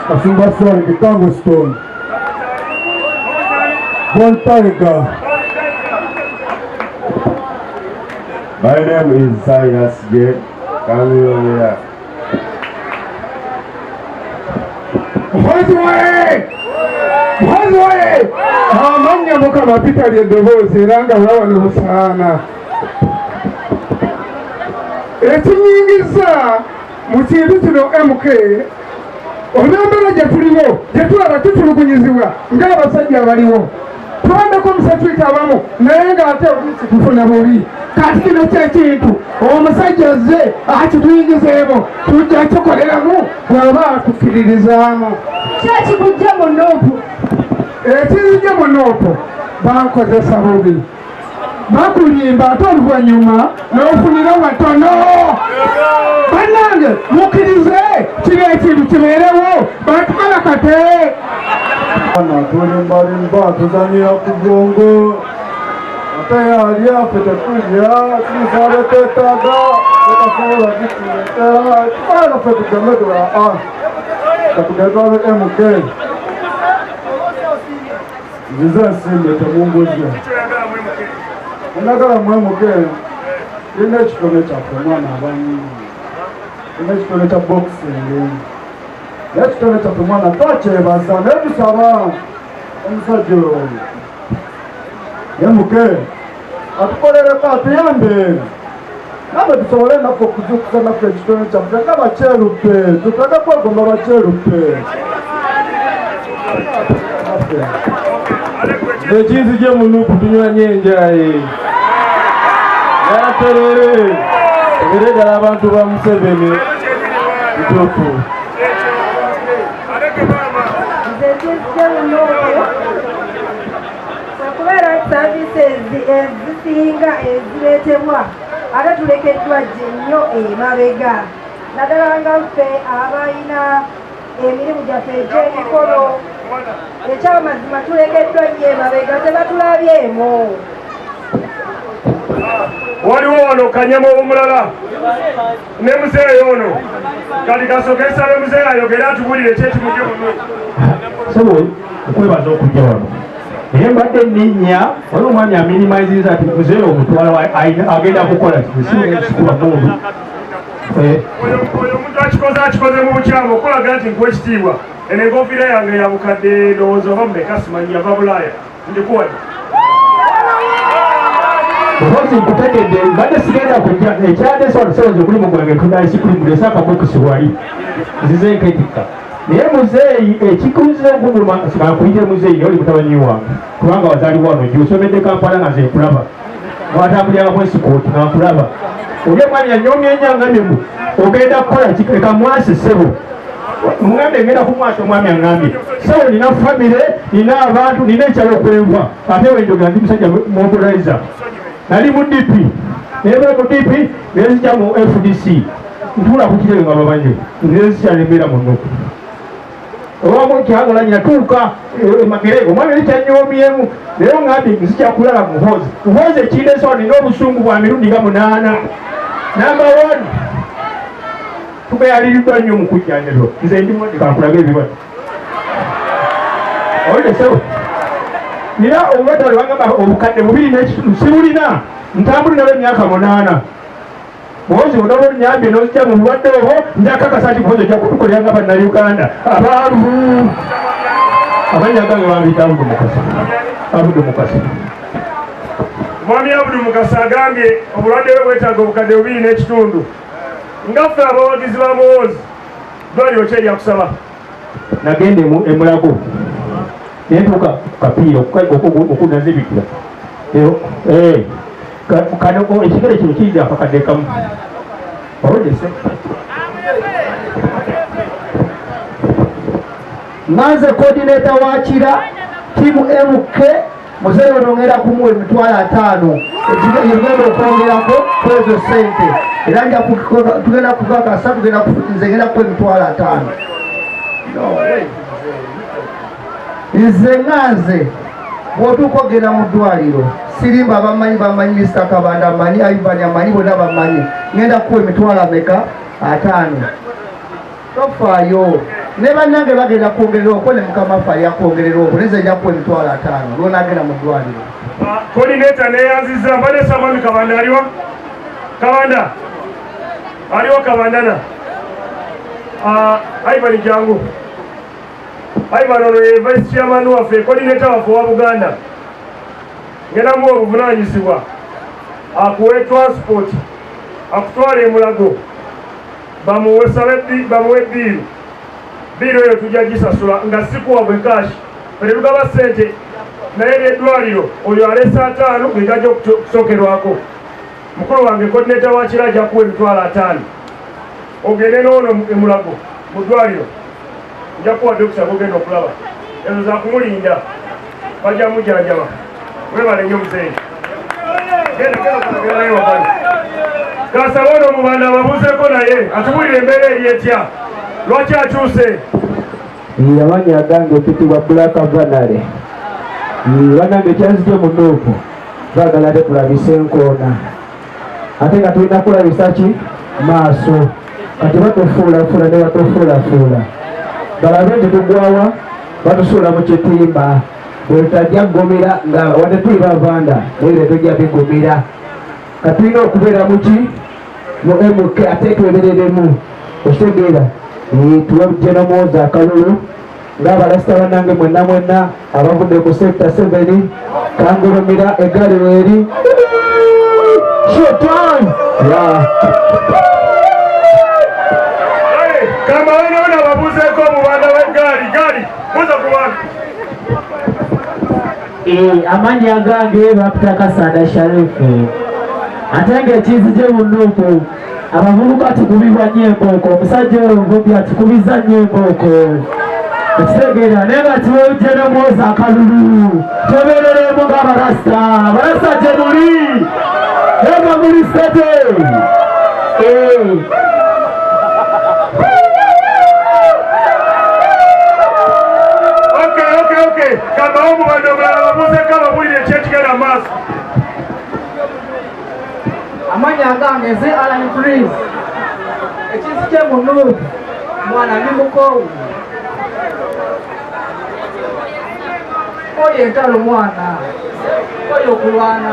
Gashumba Swali, Kikango Stone. Bon Tiger. My name is Cyrus J. Kayunga. Muhoozi amanya mukama Peter ly'eddoboozi era nga bawano busaana. Ekinyingiza mu kintu kino MK olw'embeera gye tuliwo gye tulaba tutulugunyizibwa ng'abasajja abaliwo. Twandako omusatwiti abamu naye ng'ate oluusi tufuna bubi. Kati kino ky'ekintu omusajja azze akituyingizeemu tujja kikoleramu bw'aba atukkiririzaamu. Kyekikujja mu NUP. Ekirijja mu NUP bankozesa bubi. Bakulimba ate oluvannyuma n'ofunira watono. Bannange mukkirize kino ekintu kibeerewo batukala kate. Tulimbalimba tuzanira ku bwongo ate yali afe tetulya tumusaba twetaaga tekasobola kituleetera tukala ffe tugende katugende MK nzize ensimbi temunguze enagala mu MK lina ekitone kyaffe omwana abanyi lina ekitone kya boxing ekitone kyaffe omwana twakyebaza naye tusaba omusajja oyo MK atukolereko atuyambe nabe tusobole naffe okuzukusa naffe ekitone kyaffe nga bakyeruppe tutage kwegomba bakyeruppe ekinzije mu NUP tunywanye enjaye yaterere ebere ddala abantu ba Museveni kituufu. Okubeera saavisi ezisinga ezireetebwa ate tulekeddwa gye nnyo emabega naddala nga ffe abalina emirimu gyaffe egy'emikono ekyamazima tulekeddwa nnyo emabega tebatulabyemu. Waliwo wano kanyama omulala ne muzeeyi ono kati kasooke esabe muzeeyi ayogere atubulire ekyekimujje muno. Sobo okwebaza okujja wano naye mbadde nninnya waliwo omwami aminimayiziza ati muzeeyi omutwala agenda kukola sikula mundu. Oyo omuntu akikoze mu bukyamu okulaga nti nkuwa ekitiibwa eno enkofiira yange ya bukadde ndowooza oba mumeka simanyi yava Bulaaya ndikuwadde. Muhoozi nkutegedde mbadde sigenda kujja ekyadesa olusolozi okuli mu gwenge tudali sikulimulesa akabokisi wali nzize nketikka naye muzeeyi ekikuliza okuguluma akuyite muzeeyi naye oli mutabani wange kubanga wazaalibwa wano gyosomedde Kampala nga nze nkulaba watambulira mwesikooti nga nkulaba oli omwami yanyoomya enyangamyemu ogenda kukola kika mwasi ssebo mugambe ngenda kumwasa omwami aŋŋambye ssebo nina famire nina abantu nina ekyalo okwenva ate wenjogera ndi musajja mobilizer nali mu DP naye mu DP nezija mu FDC ntula ku kirebe nga bamanyi nezikyalembeera mu NUP owamu kyagala nyatuuka Makerere omwami eri kyanyoomyemu naye ŋŋambye nzikyakulala Muhoozi ekindeesawo nina obusungu bwa mirundi nga 8. Number 1 tugayaliriddwa nnyo mu kujjanjabwa nze ndimu kankulaga ebibadde olide sewo nina obubadde bangamba obukadde 2 sibulina ntambuli nabo emyaka 8 Muhoozi onoba olunyambye n'ozijja mu bulwadde obwo njakakasa nti Muhoozi ojja kutukolera nga bannayuganda abaavu amannya gange bambiyita Abudu Mukasa. Mwami Abudu Mukasa agambye obulwadde bwe bwetaaga obukadde 2.5 ngaffe abawagizi ba Muhoozi dwaliro ki eryakusaba. Nagende emulago nentuuka kapiira okunazibikira kano ekigere kino kiyinza akakadde kamu olodese Nanze coordinator wa Kira timu MK muzeeyi onongera kumuwa $5,000 ekigenda okwongerako kwezo sente era nja tugenda kukakasa nze ngenda kuwa $5,000. Nze nganze bw'otuuka ogenda mu ddwaliro sirimba bamanyi Mr. Kabanda amanyi Ayubani amanyi bonna bamanyi ngenda kuwa $5,000 tofaayo ne bannange bagenda kwongerera okwo ne mukama waffe yakwongerera okwo neze ejja kuwa emitwalo 5 lw'onaagenda mu ddwaliro. Koordinator neyanziza mbadde Samwami Kabanda aliwa? Kabanda aliwa Kabandana? Ivan jangu. Ivan ono ye vice chairman waffe, coordinator waffe wa Buganda. Ngenda mu obuvunaanyizibwa akuwe transport akutwala e Mulago bamuwe biiro eyo tujja gisasula nga sikuwa bwe kashi peregaba ssente naye n'eddwaliro oyo alesa 5 ng'egajja okusokerwako. Mukulu wange coordinator wa Kira ajja kuwa emitwalo 5 ogende n'ono e Mulago mu ddwaliro nja kuwa dokita gogenda okulaba ezo za kumulinda bajja mujjanjaba. Webale nnyo muzeeyi. Genda naye wabali. Kasaba ono omubanda ababuuzeeko naye atubulire embeera eri etya lwaki akyuse. Amannya gange ekitibwa Black Vanale. Bannange ekyanzigye mu NUP baagala ate tulabise enkoona ate nga tulina kulabisa ki maaso kati batufuulafuula ne batufuulafuula balabe nti tugwawa batusuula mu kitimba bwe tutajja ggomera nga wadde tuli bavanda naye tujja bigomera kati tulina okubeera muki mu MK ate twebereremu okitegeera tuwe Gen.Muhoozi akalulu ng'abalasita bannange mwenna abavudde ku sector 7 kangulumira eggaali weeri showtime kama wanoona babuuzeeko omubanda w'eggaali buza ku bantu. Amannya gange Bapita Kasanda Sharifu ate ng'ekizigye mu NUP abavubuka tukubibwa nnyo embooko omusajja oyo omuvubi atukubizza nnyo embooko ekitegeera naye nga tiwe Gen.Muhoozi akalulu tobeereremu ng'abalasita gye muli ega muli sete. Okay. Kama omubanda omulala babuuzeeko ababulire ekyekigenda mu maaso. Amannya gange nze Alan Prince ekizigye mu NUP mwana ndi mukoowu oyo entalo mwana oyo okulwana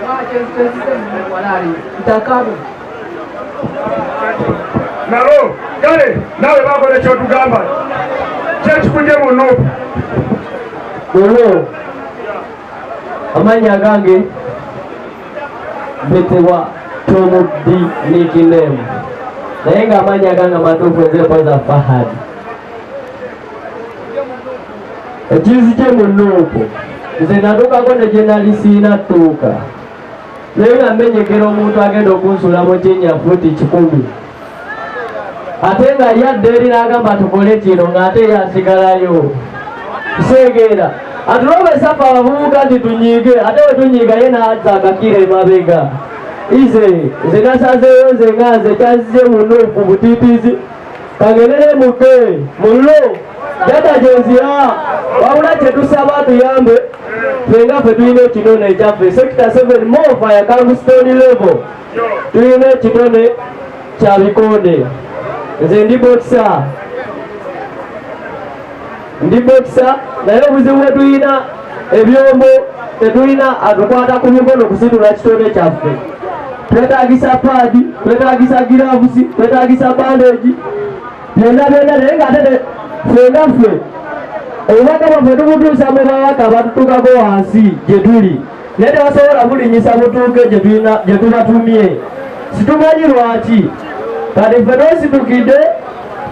lwakyezizigye mu walali ntakabu nalo kale nawe bakola ekyotugamba kyekikujje mu NUP. olwo amannya gange betebwa Tomudi nickname naye nga amannya gange amatuufu nze Poza Fahad. Ekizigye mu NUP nze natuukako ne gye nali siina ttuuka naye nga mmenyekera omuntu agenda okunsula mu kinnya fuuti 10 ate nga yadde eri n'agamba tukole kino ng'ate yasigalayo kiseegeera atulobesa ffe abavubuka nti tunyiige ate bwe tunyiiga ye n'azza akakira emabega. Nze nasazeeyo nze nga nze kyanzize mu NUP butiitiizi kagendere muke mullo jada gyenzira wabula kyetusaba tuyambe fenga ffe tulina ekinone ekyaffe sector 7 more fire Kangstone level tulina ekinone kya bikonde. Nze ndi bokisa naye obuzibu bwe tulina ebyombo tetulina atukwata ku mikono kusitula kitone kyaffe. Twetaagisa paadi, twetaagisa giravusi, twetaagisa bandeegi byonna naye nga ate fenga ffe obubaka bwaffe tubutuusa mu babaka batutukako wansi gye tuli naye tebasobola bulinyisa butuuke gye tubatumye. Situmanyi lwaki kati ffe twesitukidde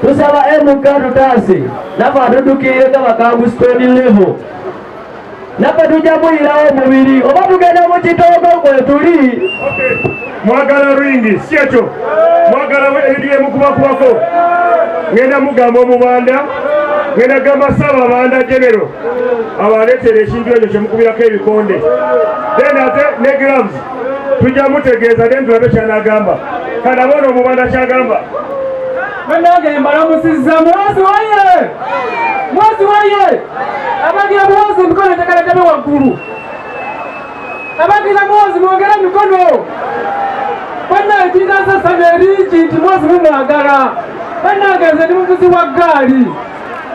tusaba MK tutaase naffe atudukire nga bakangustoni level naffe tujja muyirawo omubiri oba tugenda mu kitoogo kwe tuli. Mwagala ringi si ekyo mwagala eriye mukubakubako ngenda mugamba omubanda ngenda gamba saba abanda genero abaleetera ekintu ekyo kyemukubirako ebikonde then ate ne gloves tujja mutegeeza then tulabe kyanagamba kanabona omubanda kyagamba. Bannange mbalamusizza Muhoozi waye abagira Muhoozi emikono tekaletabe waggulu abagira Muhoozi mwongere emikono bonna ekirikasasana eringi nti Muhoozi mumwagala bannange nze ndi muvuzi wa gaali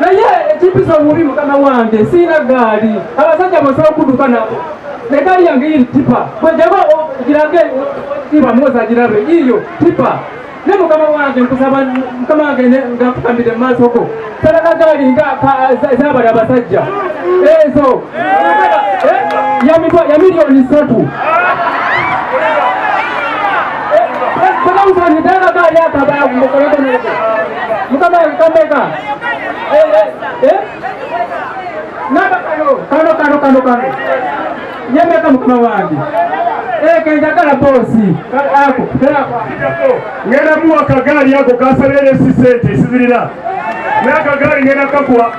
naye ekimpisa obubi mukama wange siina gaali abasajja bosobola okudduka nabo ne gaali yange iri tipa bwejaba girage tipa mwoza girabe iyo tipa ne mukama wange nkusaba mukama wange ngafukambire mu maasoko salaka gaali zabali abasajja ezo ya miliyoni 3 Mukama nitaka gari hapa baya mkoleko niko. Mukama kambeka. Naba kano. Nyemeka mukama wangi. Kenjagala bosi. Ako. Ngena muwa kagari yako kasalele sisente sizirira. Naka gari ngena kakwa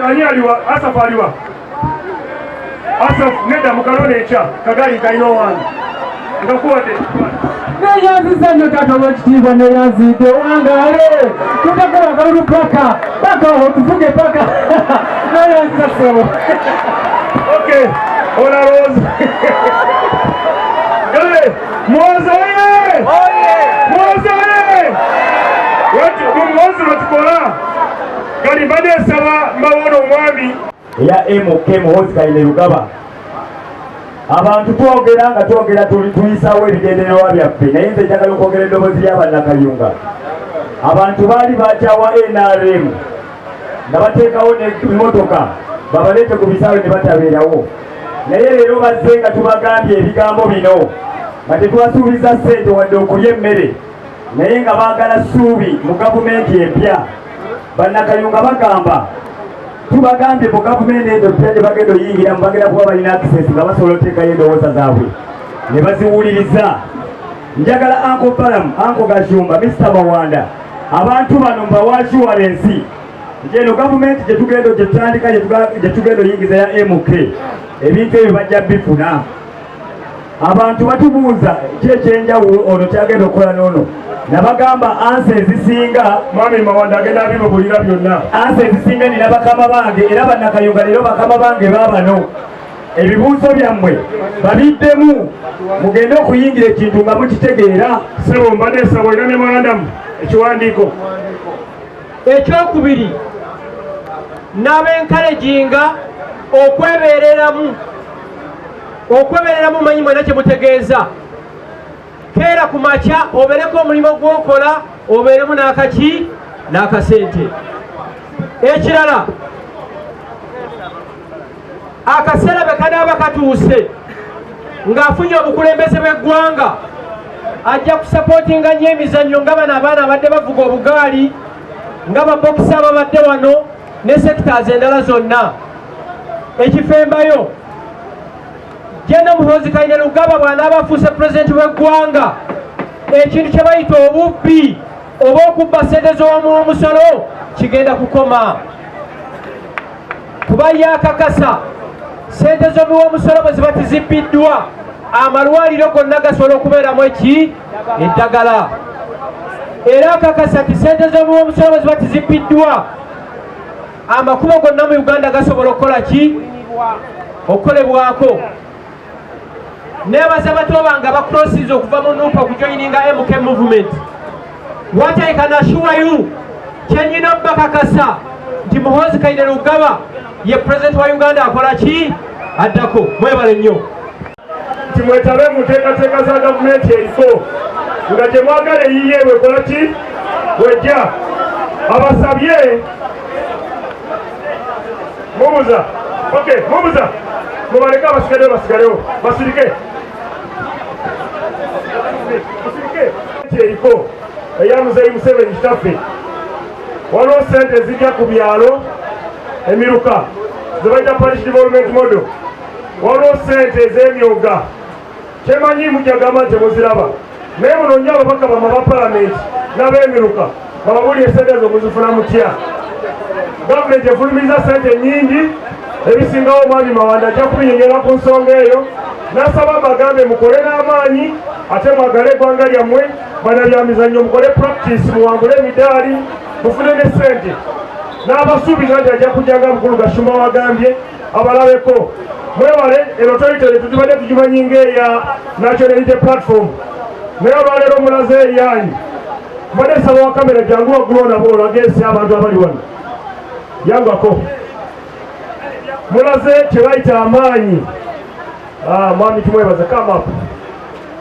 anyaliwa asafaliwa. Asaf nenda mukalone echa kagari kaino wangi. Ngakuwate. Neyanziza nnyo taata w'ekitiibwa neyanzidde wangale tutakola kalulu paka aho tuvuge paka neyanziza sebo. Okay, ona Rose. Gale, Mwoza ye! Mwoza ye! Mwoza batukola. Gali mbadde nsaba mbawono omwami eya NUP Kainerugaba. Abantu twogera nga twogera tuyisaawo ebigendererwa byaffe naye nze njagala okwogera eddoboozi ly'abannakayunga. Abantu baali bakyawa NRM nga bateekawo n'emmotoka babaleete ku bisaawe ne batabeerawo, naye leero bazze nga tubagambye ebigambo bino nga tetubasuubiza ssente wadde okulya emmere naye nga baagala ssuubi mu gavumenti empya. Bannakayunga bagamba tubagambye mu gavumenti eno empya gye bagenda oyingira bagenda kuba balina access nga basobola oteekayo endowooza zaabwe ne baziwuliriza. Njagala Uncle Balamu, Uncle Gashumba, Mr. Mawanda, abantu bano mbawa assurance nti eno gavumenti gye tutandika gye tugenda oyingiza ya MK ebintu ebyo bajja bifuna. Abantu batubuuza ki ekyenjawulo ono kyagenda okukola n'ono, nabagamba ansi ezisinga mwami Mawanda agenda abibabulira byonna. Ansi ezisinga nina bakama bange era bannakayunga leero bakama bange baabano. Ebibuuzo byammwe babiddemu mugende okuyingira ekintu nga mukitegeera. Sebo mbadde nsaba era ne mwandamu ekiwandiiko ekyokubiri n'abenkaleginga okwebereramu manyi mwena kye mutegeeza. Keera ku makya obeereko omulimu gw'okola obeeremu n'akaki n'akasente. Ekirala akaseera be kanaaba katuuse ng'afunye obukulembeze bw'eggwanga ajja kusapootinga nnyo emizannyo nga bano abaana abadde bavuga obugaali nga babokisa ababadde wano ne sectors endala zonna. Ekifembayo Gen.Muhoozi Kainerugaba bw'anaaba afuuse pulezidenti w'eggwanga ekintu kye bayita obubbi oba okubba ssente z'omusolo kigenda kukoma kuba yakakasa ssente z'omusolo bwe ziba tizibbiddwa amalwaliro gonna gasobola okubeeramu eddagala. Era akakasa ti ssente z'omusolo bwe ziba tizibbiddwa amakubo gonna mu Uganda gasobola okukola ki okukolebwako. Nebaza bato bange abakrosiza okuva mu NUP okujoininga MK movement. What I can assure you kyenyina bakakasa nti Muhoozi Kainerugaba ye president wa Uganda akola ki addako. Mwebale nnyo nti mwetabe mu nteekateeka za gavumenti eriko nga gye mwagala eyiye wekola ki wejja. Abasabye mubuza mubuza mubaleke abasigalewo basirike eriko eya Muzeeyi Museveni kitaffe. Waliwo ssente zijja ku byalo emiruka ze bayita parish development model. Waliwo ssente ez'emyoga kyemanyi mujagamba nti muziraba naye muno nnyo ababaka bama ba palamenti n'ab'emiruka bababuli essente ezo muzifuna mutya. Gavumenti efulumiza ssente nnyingi ebisingawo omwami Mawanda ajja kubinyonyera ku nsonga eyo. Nasaba bagambe mukole n'amaanyi ate mwagale eggwanga lyammwe bannabyamizannyo mukole practice muwangule emidaali mufune ne ssente. N'abasuubiza nti ajja kujjanga mukulu Gashumba wagambye abalabeko. Mwewale eno toyitere tutibadde tugimanyi ng'eya National Unity Platform naye olwaleero mulaze eyanyi mbadde nsaba wa kamera jangu waggulu nabo olagesi abantu abali wano yangako mulaze kyebayita amaanyi mwami tumwebaza kamapu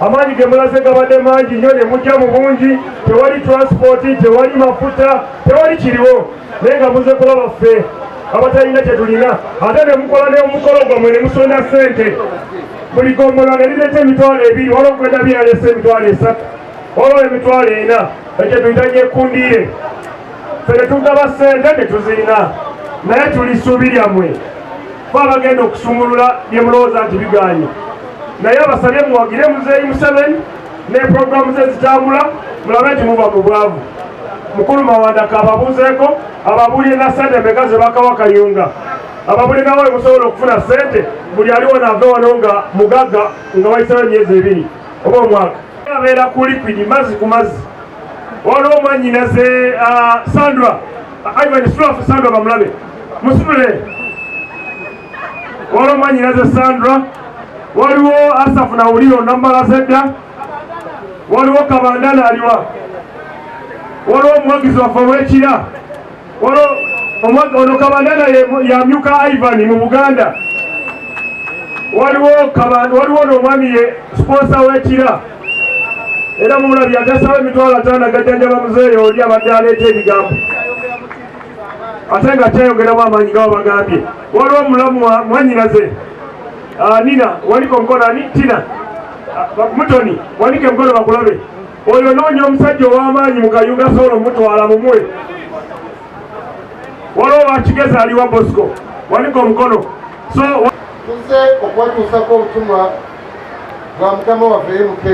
amaanyi ge mulaze gabadde mangi nnyo ne mujja mu bungi tewali transpoti tewali mafuta tewali kiriwo naye nga muze kulaba ffe abatalina kyetulina ate ne mukola n'omukolo gwammwe ne musonda ssente buli gombola ne lireeta emitwalo 2 waliwo okwenda byalesa emitwalo 3 waliwo emitwalo 4 ekyo tuyita nyekundiire ffe ne tugaba ssente tetuzirina naye tuli ssuubi lyammwe fe abagenda okusumulula bye mulowooza nti biganye naye abasabye muwagire muzeeyi Museveni ne puroguramu ze zitambula mulabe nti muva mu bwavu mukulu Mawandaka ababuuzeeko ababuulire na ssente meka ze bakawa Kayunga ababuulire nawe musobola okufuna ssente buli aliwo nave wano nga mugagga nga wayisawo emyezi 2 oba omwaka abeera ku liquidi mazzi ku mazzi waliwo omwannyinaze Sandra Ivan Surafu Sandra bamulabe musitule waliwo omwannyinaze Sandra waliwo Asafu Nawuliro nambala zedda waliwo Kabandana aliwa waliwo omuwagizi waffe ow'ekira ono Kabandana yamyuka Ivan mu Buganda waliwo n'omwami ye sponsa w'ekira era mumulabye atesawo emitwalo 5 agajjanjaba muzeeyi oli abadde aleeta ebigambo ate nga kyayogeramu amaanyi gaba bagambye waliwo omulamu mwannyinaze Nina waliko omukono ani Tina Mutoni walike omukono bakulabe oyo noonya omusajja ow'amaanyi mu Kayunga soolo mutwala mumwe waliwo bakigeza aliwa Bosco walike omukono so tuze okwatuusako obutumwa bwa mukama waffe MK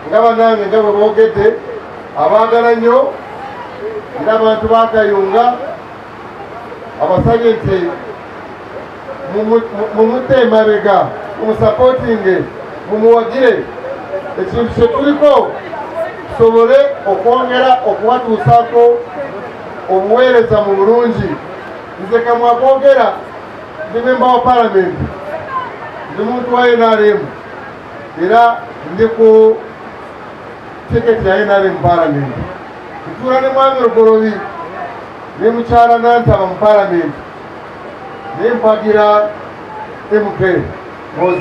nga banange nga bwe boogedde abaagala nnyo era abantu ba Kayunga abasabye nti mumutte emabega mumusapootinge mumuwagire ekintu kye tuliko tusobole okwongera okuwatuusaako obuweereza mu bulungi. Nze kamwakwogera ndi memba wa palamenti ndi muntu wa NRM era ndi ku tiketi ya NRM palamenti ntuula ne mwami Rugolobi ne mukyala Nantaba mu palamenti naye mpagira MK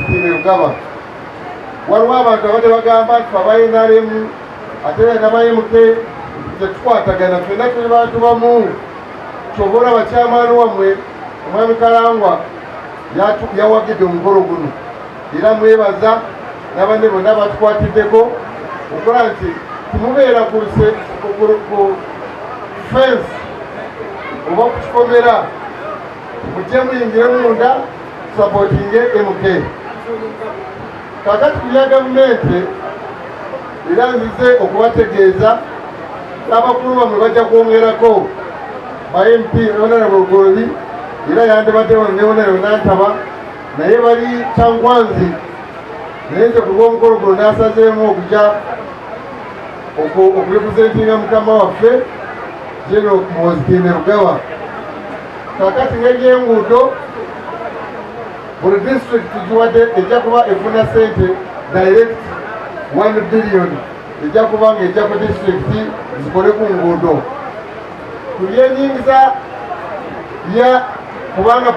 Kainerugaba. Waliwo abantu abadde bagamba nti aba NRM ate n'aba MK tetukwatagana ffenna tuli bantu bamu. Kyova olaba bakyamaani wammwe omwami Kalangwa yawagidde omukolo guno era mwebaza n'abanne bonna batukwatiddeko okola nti timubeera ku fensi oba ku kikomera mujje muyingire munda tusapootinge MK. Kakati kulya gavumenti era nzize okubategeeza n'abakulu bamwe bajja kwongerako ba MP Honorable Rugolobi era yandibadde wano ne Honorable Nantaba naye bali Kyangwanzi naye nze ku lw'omukolo guno n'asazeemu okujja okurepresentinga mukama waffe Gen.Muhoozi Kainerugaba. Kakati ng'enguudo buli district giwadde ejja kuba efuna ssente direct 1 billion ejja kuba ng'ejja ku district zikole ku nguudo. Tulyenyingiza ya kubanga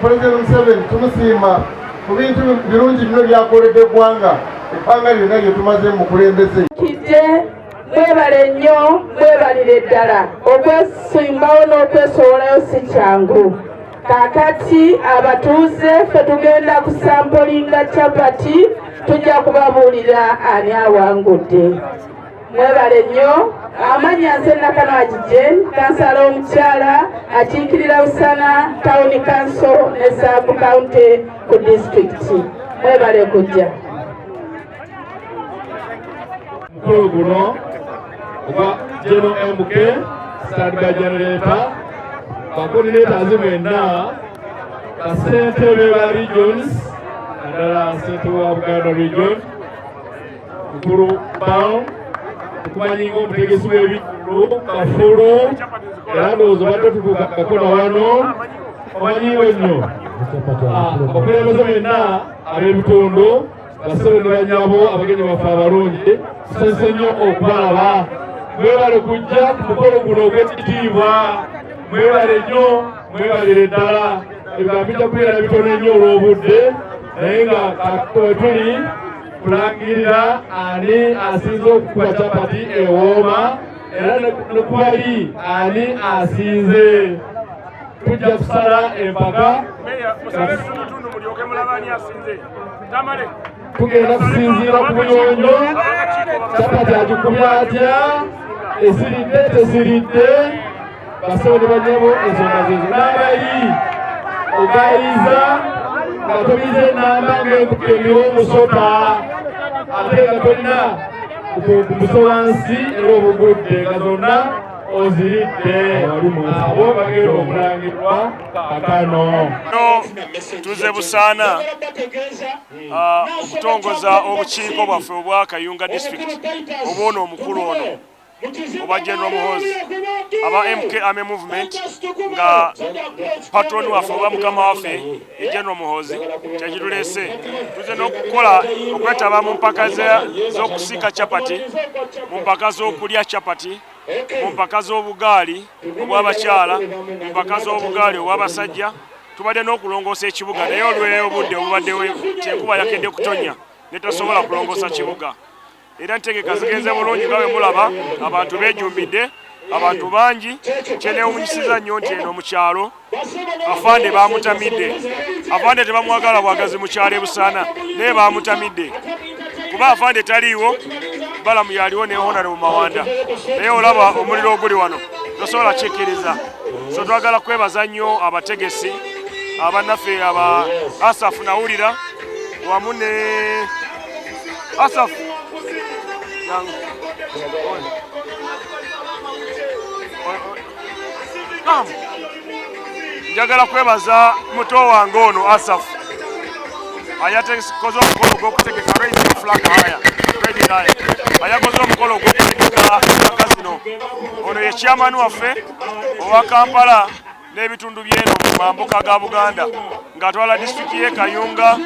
President Museveni tumusiima ku bintu birungi nnyo byakoledde eggwanga ebbanga lyonna lye tumaze mu kulembeze. Mwebale nnyo mwebalire ddala okwesimbawo n'okwesowolayo si kyangu. Kaakati abatuuze ffe tugenda kusampolinga capati tujja kubabuulira ani awangudde. Mwebale nnyo. Amannya nze Nakano Ajije kansala omukyala akiikirira Busana Town Council ne Sub County ku district. Mwebale kujja. Mukulu guno oba Gen.MK Standby Generator bakoordinators mwenna basentebe ba regions naddala ssente wa Buganda region Mukulu Bao okumanyinga omutegesi w'ebitundu Kafulu era ndowooza obadde tutuukako na wano omanyiwe nnyo abakulembeze benna ab'ebitundu basebe ne banyabo abagenyi baffe abalungi tusense nnyo okubalaba mwebale kujja ku mukolo guno ogw'ekitiibwa mwebale nnyo mwebalire ddala ebigambo bijja kubeera bitono nnyo olw'obudde naye nga tuli kulangirira ani asinze okukuba capati ewooma era ne kubali ani asinze tujja kusala empaka tugenda kusinziira ku buyonjo capati agikubya atya esiridde tesiridde basebe ne banyabo ensonga zezo n'abayi ogayiriza nga tobize enamba ng'ekukemira omusota ate nga tolina kubuso wansi era obugudde nga zonna oziridde abo bagenda okulangirwa kakano. Tuze busaana okutongoza obukiiko bwaffe obwa Kayunga district obw'ono omukulu ono oba Gen.Muhoozi aba MK Army Movement nga patroni waffe oba mukama waffe Gen.Muhoozi kyekituleese tuze n'okukola okwetaba mu mpaka z'okusiika capati, mu mpaka z'okulya capati, mu mpaka z'obugaali obw'abakyala, mu mpaka z'obugaali obw'abasajja. Tubadde n'okulongoosa ekibuga naye olw'obudde obubaddewo enkuba yakedde kutonya ne tosobola kulongoosa kibuga. Era entegeka zigenze bulungi nga bwe mulaba, abantu beejumbidde, abantu bangi. Kyeneewunyisiza nnyo nti eno mu kyalo afande baamutamidde. Afande tebamwagala bwagazi mu kyalo e Busaana naye baamutamidde kuba afande taliiwo, balamu yaliwo ne Honorable Mawanda naye olaba omuliro oguli wano tosobola kikkiriza. So twagala kwebaza nnyo abategesi abannaffe aba Asafu nawulira wamu ne Asafu njagala kwebaza muto wange ono Asafu ayatekoze omukolo gw'okutegeka radio flag haya ayakoze omukolo gw'okutegeka kazino. Ono ye chairman waffe owa Kampala n'ebitundu byeno mu mambuka ga Buganda ng'atwala disitulikiti y'e Kayunga,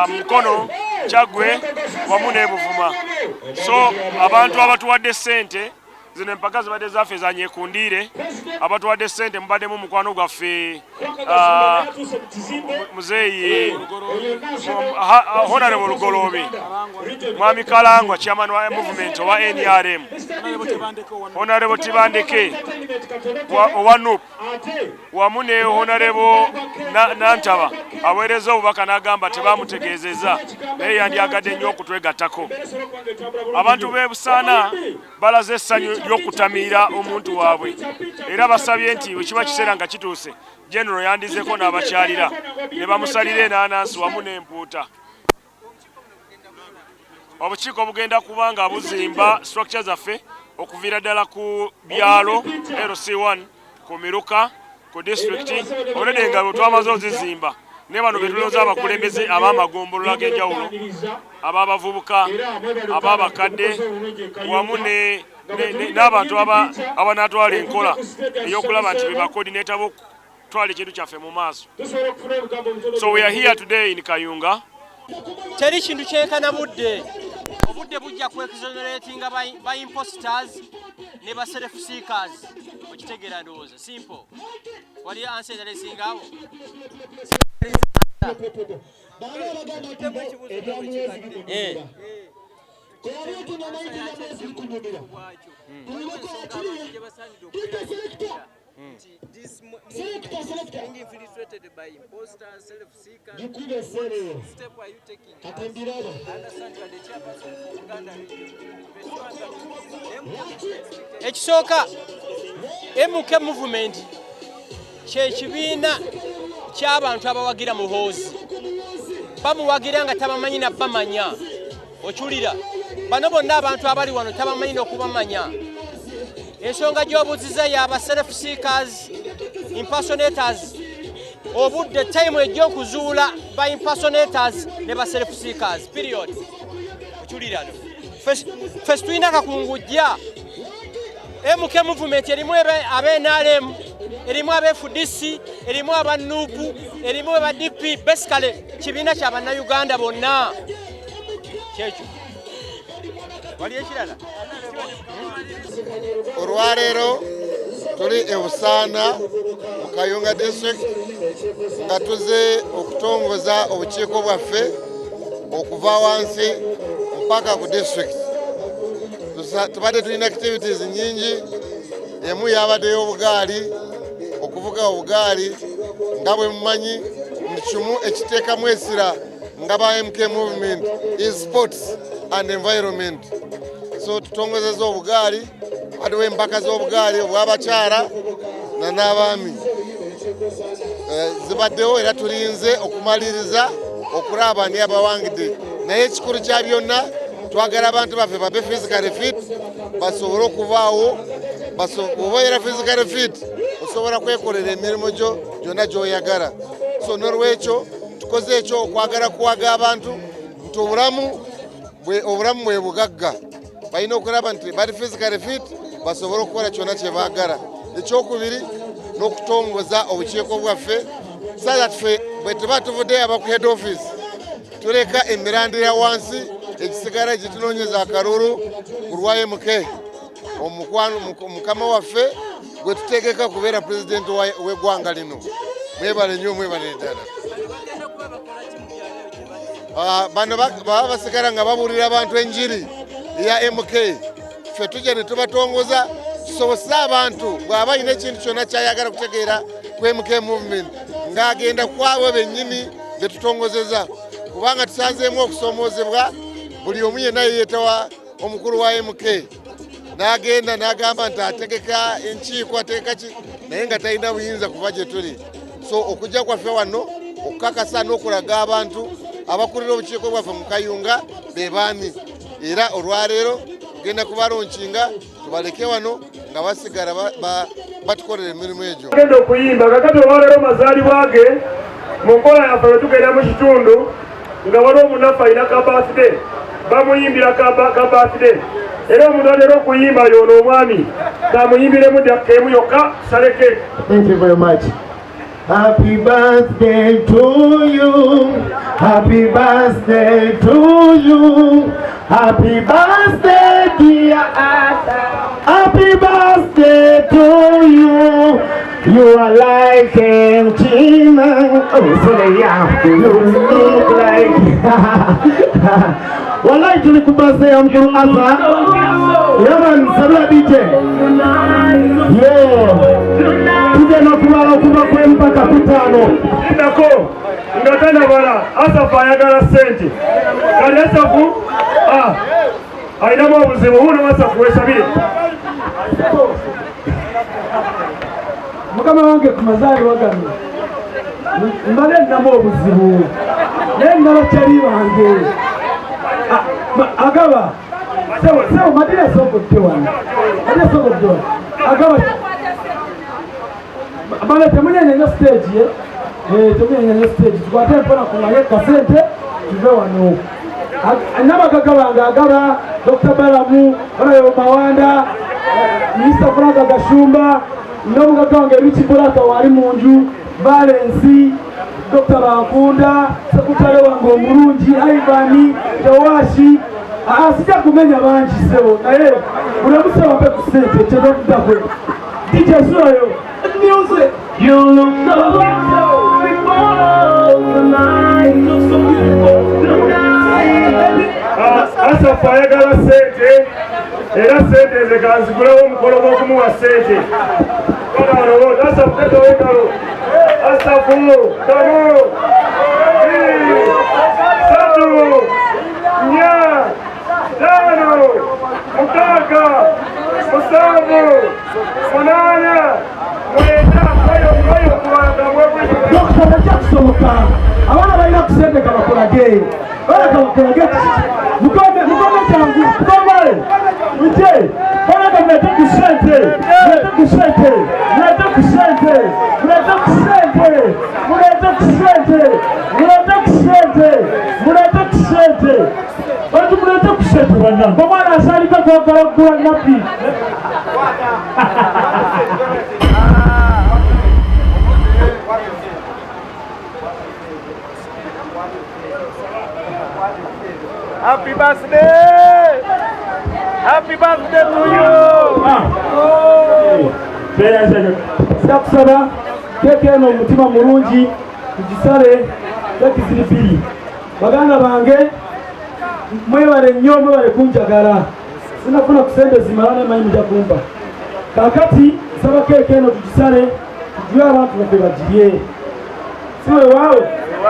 Mukono, Kyagwe wamu ne Buvuma. So abantu abatuwadde ssente zino empaka zibadde zaffe zanyekundiire, abatuwadde ssente mubaddemu mukwano gwaffe muzeeyi Honorable Lugoloobi, Mwami Kalangwa chairman wa movement owa NRM, Honorable Tibandeke owa NUP wamu ne Honorable Nantaba aweereza obubaka n'agamba tebaamutegeezezza naye yandyagadde nnyo okutwegattako. Abantu b'e Busaana balaze essanyu ly'okutamiira omuntu waabwe era basabye nti bwe kiba kiseera nga kituuse General yandizeeko n'abakyalira ne bamusalira enanansi wamu n'empuuta. Obukiiko bugenda kuba nga buzimba structure zaffe okuviira ddala ku byalo LC1 ku Miruka ku district olwedde nga twamaze ozizimba ne bano betulonza abakulembeze ab'amagombolola g'enjawulo ab'abavubuka ab'abakadde wamu n'abantu abanaatwala enkola ey'okulaba nti be bacoordinator b'okutwala ekintu kyaffe mu maaso. So we are here today in Kayunga. Teri kintu kyekana budde. Obudde bujja kwekizoneretinga ba imposters ne ba self seekers. Okitegeera ndowooza simple. Wali answer esingawo. Infiltrated by imposters, self-seekers. What step are you taking? Understand you are the chairperson for Uganda. Ekisooka MK movement kyekibiina ky'abantu abawagira Muhoozi. Bamuwagira nga tabamanyi na bamanya. Okiwulira bano bonna abantu abali wano tabamanyi n'okubamanya. Ensonga gy'obuuziza y'aba self seekers, impersonators. Obudde time egy'okuzuula ba impersonators ne ba self seekers period. Okiwulira no fes tulina kakungujja. MK movement erimu ab'NRM, erimu ab'FDC, erimu aba NUP, erimu aba DP, basically kibiina kya bannayuganda bonna. kyekyo wali ekirala olwaleero tuli e Busaana mu Kayunga district nga tuze okutongoza obukiiko bwaffe okuva wansi mpaka ku district. Tubadde tulina activities nyingi, emu yabaddeyo obugaali, okuvuga obugaali nga bwe mumanyi kimu ekiteekamu essira nga ba MK movement is sports and environment. So tutongozeza obugaali, waliwo empaka z'obugaali obw'abakyala n'abaami zibaddewo era tulinze okumaliriza okulaba ani abawangidde, naye ekikulu kya byonna twagala abantu baffe babe physically fit basobole okubaawo. Oba era physically fit osobola kwekolera emirimu gyo gyonna gy'oyagala. So n'olwekyo tukoze ekyo okwagala kuwaga abantu nti obulamu bwe bugagga, balina okulaba nti bali physically fit basobole okukola kyonna kye baagala. Ekyokubiri n'okutongoza obukiiko bwaffe so that ffe bwe tuba tuvuddeyo aba ku head office tuleka emirandira wansi ekisigala gitunoonyeza akalulu ku lwa MK mukama waffe gwe tutegeka kubeera pulezidenti w'eggwanga lino. Mwebale nnyo, mwebale ddala. Bano baba basigala nga babuulira abantu enjiri eya MK. Ffe tujja ne tubatongoza tusobose abantu bw'aba alina ekintu kyonna kyayagala kutegeera ku MK movement ng'agenda ku abo bennyini be tutongozeza, kubanga tusanzeemu okusoomoozebwa. Buli omu yenna yeeyitawa omukulu wa MK n'agenda n'agamba nti ategeka enkiiko ategeka ki, naye nga talina buyinza kuva gye tuli. So okujja kwaffe wano okukakasa n'okulaga abantu abakulira obukiiko bwaffe mu Kayunga be baani, era olwaleero tugenda kubalonkinga tubaleke wano nga basigala batukolera emirimu egyo. Tugenda okuyimba kakati olwaleero mazaalibwa ge mu nkola yaffe bwe tugenda mu kitundu nga waliwo omunafu alina ka birthday bamuyimbira ka birthday, era omuntu atera okuyimba y'ono omwami kamuyimbiremu dakika emu yokka tusaleke. Thank you very much. Happy birthday to you. Happy birthday to you. Happy birthday, dear Asa. Happy birthday to you. You are like a demon. Oh, sorry, yeah. You look like. Wallahi tulikubase ya mkuru Asa. Yaman, sabla DJ. Yeah. Tuje na kumala okuva kwe mpaka kutano. Ndako, ngatana bala, Asafu ayagala sente. Kali Asafu, alinamu obuzibu, huno Asafu wesabire. Mukama wange ku mazaalibwa gano mbadde nnamu obuzibu naye n'abakyali bange agaba sewo madira sogodde wano agaba bale temunyenyenya stage temunyenyenya stage tukwate mpona kungaye kasente tuve wano nabagaga bange agaba Dr. Balamu Olayo Mawanda Mr. Franka Gashumba n'omugaga wange Richi Bulaka wali munju Valensi Dr. Bankunda sekutale wange omulungi Ivani Tawashi asija kumenya bangi sewo naye ulemuse wampe ku sente kyedokudakwe DJ Soyo music. You look so beautiful tonight. You look so beautiful tonight. Asafu ayagala sente era sente zekanzigulawo omukolo gw'okumuwa sente. Asafu tetowekalo. Asafu kamu 3 4 5 6 7 8 Dr. Jacksonoka abana balina kusendeka bakolage mukome kyangu mukomale muje banaga mulete kusente bantu mulete kusente bana omwana asalika kwagala kugula napi Happy birthday! Happy birthday to you! Siyakusaba keke eno omutima mulungi tugisale yakiziripiri. Baganda bange mwebale nnyo, mwebale kunjagala. Sinafuna ku sente zimala n'emanyi mujja kumpa. Kaakati nsaba keke eno tugisale tugiwe abantu baffe bagirye. Si weewaawo